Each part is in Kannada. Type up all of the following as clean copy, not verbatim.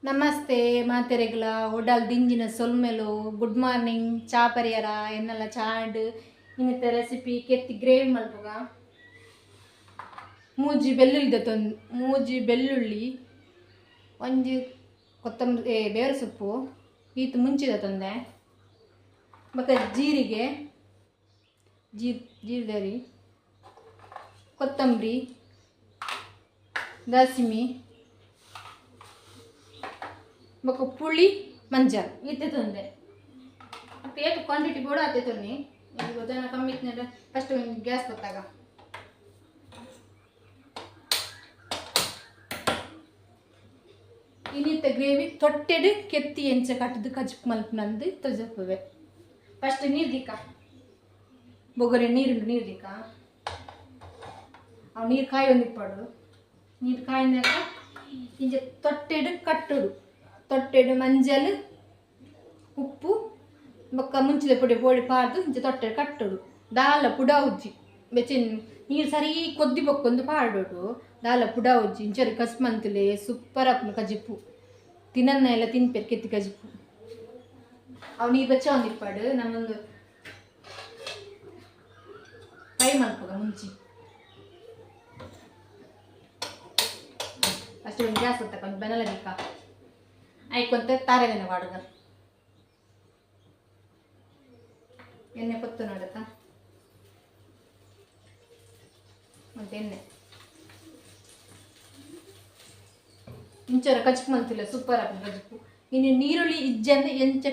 ನಮಸ್ತೆ ಮಾತೆರೆಗ್ಲ ಒಡಲ್ ದಿಂಜಿನ ಸೊಲ್ಮೆಲು ಗುಡ್ ಮಾರ್ನಿಂಗ್ ಚಾ ಪರಿಯರ ಎನ್ನೆಲ್ಲ ಚಾಡ್ ಇನ್ನಿತ ರೆಸಿಪಿ ಕೆತ್ತಿ ಗ್ರೇವಿ ಮಲ್ಪುಗ ಮೂಜಿ ಬೆಳ್ಳುಳ್ಳಿ ಒಂಜಿ ಕೊತ್ತಂಬರಿ ಬೇರೆ ಸೊಪ್ಪು ಈತು ಮುಂಚಿದ ತಂದೆ ಮತ್ತು ಜೀರಿಗೆ ಜೀರಿಗೆ ಕೊತ್ತಂಬರಿ ದಾಸಿಮಿ ಬೊಕ್ಕ ಪುಳಿ ಮಂಜಲ್ ಇತ್ತೆ ತಂದೆ ಮತ್ತೆ ಏಕೆ ಕ್ವಾಂಟಿಟಿ ಬೋಡ ಆತೆ ತೊನ್ನಿ ಈಗ ಜನ ಕಮ್ಮಿ ಇತ್ತು ಫಸ್ಟ್ ಗ್ಯಾಸ್ ಗೊತ್ತಾಗ ಇನ್ನಿತ್ತ ಗ್ರೇವಿ ತೊಟ್ಟೆಡು ಕೆತ್ತಿ ಎಂಚ ಕಟ್ಟದು ಕಜ್ಜು ಮಲ್ಪನಂದು ತೊಜಪ್ಪುವೆ ಫಸ್ಟ್ ನೀರು ದಿಕ್ಕ ಬೊಗರೆ ನೀರು ದಿಕ್ಕ ಅವು ನೀರು ಕಾಯಿ ಒಂದಿಪ್ಪಡು ನೀರು ಕಾಯಿನಾಗ ಇಂಚ ತೊಟ್ಟೆಡು ಕಟ್ಟುಡು ತೊಟ್ಟೆಡು ಮಂಜಲ್ ಉಪ್ಪು ಬೊಕ್ಕ ಮುಂಚಿದ ಪೊಡಿ ಪಾರ್ದು ಇಂಚ ತೊಟ್ಟೆಡು ಕಟ್ಟುಡು ದಾಲ ಪುಡ ಉಜ್ಜಿ ಬೆಚ್ಚಿನ ನೀರು ಸರಿ ಕೊದ್ದಿ ಬೊಕ್ಕೊಂದು ಪಾಡೋಡು ದಾಲ ಪುಡ ಉಜ್ಜಿ ಇಂಚರಿ ಕಸ್ಮಂತಲೆ ಸೂಪರ್ ಅಪ್ಪನ ಕಜಿಪ್ಪು ತಿನ್ನನ್ನ ಎಲ್ಲ ತಿನ್ಪೇರು ಕೆತ್ತಿ ಕಜಿಪ್ಪು ಅವು ನೀರು ಬೆಚ್ಚ ಒಂದಿಪ್ಪಾಡು ನಮ್ಮೊಂದು ಫ್ರೈ ಮಲ್ಪಗ ಮುಂಚಿ ಅಷ್ಟು ಒಂದು ಗ್ಯಾಸ್ ತಕೊಂಡು ಬೆನಲ ಬೇಕಾ ಆಯ್ಕೊಂತ ತಾರೆದೆನೆ ಮಾಡುದ ಎಣ್ಣೆ ಕೊತ್ತು ನೋಡತ್ತಾ ಮತ್ತೆ ಎಣ್ಣೆ ಇಂಚರ ಕಜಿಪ್ಪು ಮಲ್ತಿಲ್ಲ ಸೂಪರ್ ಆಗ ಕಜಿಪ್ಪು ಇನ್ನು ನೀರುಳ್ಳಿ ಇಜ್ಜಂದ್ರೆ ಎಂಚ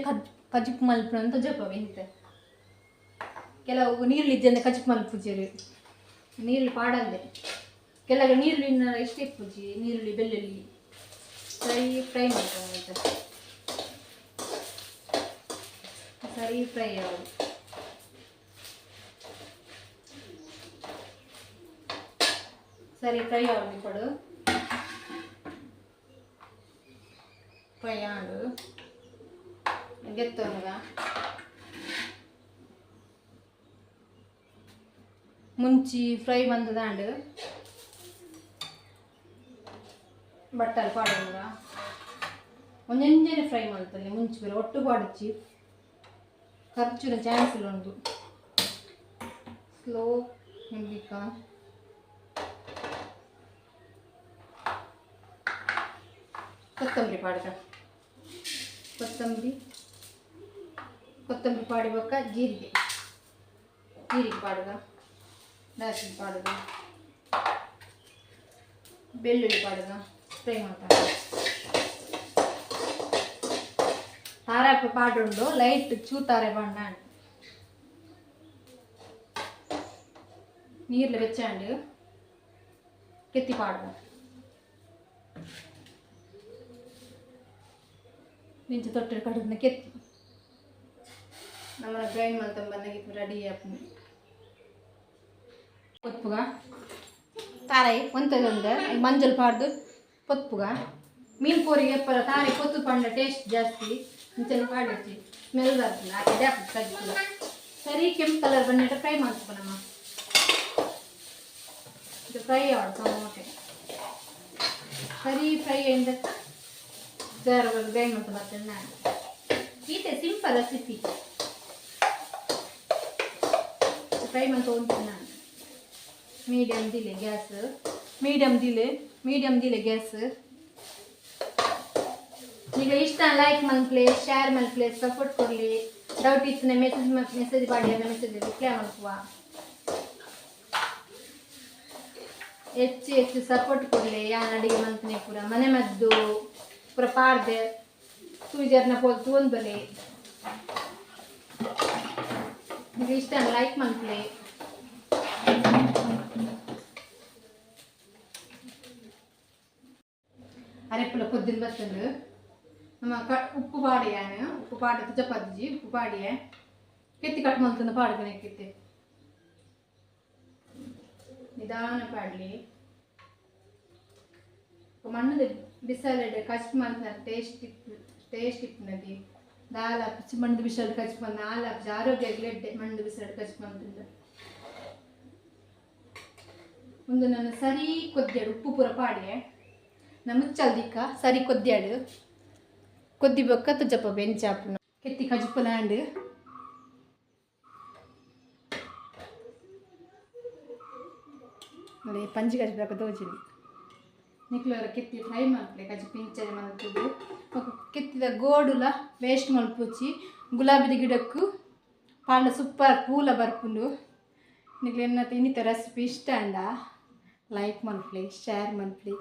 ಕಜಿಪ್ಪು ಮಲ್ಪು ಅಂತ ಜಪ ಎಂತ ಕೆಲವು ನೀರುಳ್ಳಿ ಇಜ್ಜಂದ್ರೆ ಕಜಿಪ್ಪು ಮಲ್ಪುಜೀರು ನೀರುಳ್ಳಿ ಪಾಡಲ್ದೆ ಕೆಲವು ನೀರುಳ್ಳಿನ ಎಷ್ಟೇ ಪೂಜಿ ನೀರುಳ್ಳಿ ಬೆಳ್ಳುಳ್ಳಿ ಫ್ರೈ ಮಾಡ್ಕೊಂಡು ಸರಿ ಫ್ರೈ ಆಗೋದು ಸರಿ ಫ್ರೈ ಆಗೋದು ಕೊಡು ಫ್ರೈ ಆಡು ಗೆತ್ತವನಗ ಮುಂಚಿ ಫ್ರೈ ಬಂದದಾಂಡು ಬಟ್ಟಲು ಪಾಡುವಾಗ ಒಂದೆಂಜನೆ ಫ್ರೈ ಮಾಡ್ತಾನೆ ಮುಂಚೆ ಬೇರೆ ಒಟ್ಟು ಪಾಡಿಚ್ಚಿ ಖರ್ಚಿನ ಚಾನ್ಸ್ ಇಲ್ಲ ಉಂಟು ಸ್ಲೋ ಹೆಂಬಿಕ ಕೊತ್ತಂಬರಿ ಪಾಡ್ಗ ಕೊತ್ತಂಬರಿ ಪಾಡಿಬೇಕ ಜೀರಿಗೆ ಪಾಡ್ಗ ದಾಸಿನ ಪಾಡ್ಗ ಬೆಳ್ಳುಳ್ಳಿ ಪಾಡ್ಗ ಫ್ರೈ ಮಾಡ್ತಾರೆ ತಾರಪ್ಪ ಪಾಡುಂಡು ಲೈಟ್ ಚೂತಾರೆ ಬಣ್ಣ ನೀರ್ಲ ಬೆಚ್ಚಾಂಡು ಕೆತ್ತಿ ಪಾಡು ನಿಂಚೆ ತೊಟ್ಟೆ ಕಡನ್ನ ಕೆತ್ತಿ ನಮ್ಮನ್ನ ಗ್ರೈಂಡ್ ಮಾಡ್ತಾ ಬಂದಾಗಿತ್ತು ರೆಡಿ ಆಪು ಕೊತ್ಪುಗ ತಾರಾಯಿ ಒಂದೊಂದು ಮಂಜಲ್ ಪಾಡ್ದು ಪೊತ್ತುಗ ಮೀನು ಪೋರಿಗೆ ತಾರಾಯಿ ಕೊತ್ತು ಪಂಡ ಟೇಸ್ಟ್ ಜಾಸ್ತಿ ಇಂಚೆಲ್ಲ ಪಾಡಿಚ್ಚಿ ಸ್ಮೆಲ್ ಬರ್ತದೆ ಅದೇ ಕಜ್ಜಿಲ್ಲ ಸರಿ ಕೆಂಪು ಕಲರ್ ಬಂದಿಟ್ಟು ಫ್ರೈ ಮಾಡ್ಕೊ ನಮ್ಮ ಇದು ಫ್ರೈ ಆಡು ಟೊಮೊಟೆ ಸರಿ ಫ್ರೈ ಆಯ್ದ ಗ್ರೈಂಡ್ ಮಾಡ್ತಾ ಬರ್ತೇನೆ ನಾನು ಈತೆ ಸಿಂಪಲ್ ರೆಸಿಪಿ ಫ್ರೈ ಮಾಡ್ತಾ ಹೋಗ್ತೀನಿ ನಾನು ಮೀಡಿಯಮ್ ದಿಲೆ ಗ್ಯಾಸ್ ಈಗ ಇಷ್ಟ ಲೈಕ್ ಮಲ್ಪ್ಲೆ ಶೇರ್ ಮಲ್ಪ್ಲೆ ಸಪೋರ್ಟ್ ಕೊಡಲಿ ಡೌಟ್ ಇತ್ತು ಮೆಸೇಜ್ ಮಾಡಿ ಮೆಸೇಜ್ ರಿಪ್ಲೈ ಮಲ್ಪುವ ಹೆಚ್ಚು ಸಪೋರ್ಟ್ ಕೊಡಲಿ ಯಾನ್ ಅಡಿಗೆ ಮಲ್ತನೆ ಪೂರ ಮನೆ ಮದ್ದು ಪೂರ ಪಾಡ್ದೆ ಸೂಜರ್ನ ಪೋಲ್ತು ಒಂದಲೆ ಈಗ ಇಷ್ಟ ಲೈಕ್ ಮಲ್ಪ್ಲೆ ಅರೆಪ್ಪಲ పొద్దున ಬರ್ತದೆ ನಮ್ಮ ಉಪ್ಪು ಪಾಡಿಯಾನು ಉಪ್ಪು ಪಾಡ ಚಪಾತಿ ಉಪ್ಪು ಪಾಡಿಯ ಕೆತ್ತಿ ಕಟ್ ಮಾಡ್ತಂದು ಪಾಡ್ಕನೆ ಕೆತ್ತಿ ನಿಧಾನ ಪಾಡ್ಲಿ ಮಣ್ಣದ ಬಿಸಾಲೆಡೆ ಕಚ್ ಮಾಡ್ತಾರೆ ಟೇಸ್ಟ್ ಇಪ್ಪನದಿ ದಾಲ ಮಣ್ಣದ ಬಿಸಾಲು ಕಚ್ ಬಂದು ನಾಲ್ಕು ಆರೋಗ್ಯ ಮಣ್ಣದ ಬಿಸಾಲು ಕಚ್ ಬಂದಿಂದ ಒಂದು ನಾನು ಸರಿ ಕೊದ್ದಾಡು ಉಪ್ಪು ಪೂರ ಪಾಡೆ ನಾನು ಮುಚ್ಚಲ್ದಿಕ್ಕ ಸರಿ ಕೊದ್ದಾಡು ಕೊದ್ದಿ ಬೊಕ್ಕ ತುಜ್ಜಪ್ಪ ಬೆಂಚಾಪುನ ಕೆತ್ತಿ ಕಜುಪ್ಪುಲಾಂಡ್ ನೋಡಿ ಪಂಚಿ ಕಜುಪ್ಪ ದೋಜಿನಿ ನಿಕ್ಲರ ಕೆತ್ತಿ ಫ್ರೈ ಮಾಡ್ಲೆ ಕಜುಪ್ಪು ಇಂಚನೆ ಮಲ್ತುದು ಕೆತ್ತಿದ ಗೋಡುಲ ವೇಸ್ಟ್ ಮಲ್ಪುಚ್ಚಿ ಗುಲಾಬಿದ ಗಿಡಕ್ಕೂ ಪಾಂಡ ಸೂಪರ್ ಪೂಲ ಬರ್ಪುಂಡು ನಿಕ್ಲೆ ಇನ್ನಿತ ರೆಸಿಪಿ ಇಷ್ಟ ಅಂಡ ಲೈಕ್ ಮಲ್ಪ್ಲಿ ಶೇರ್ ಮಲ್ಪ್ಲಿ.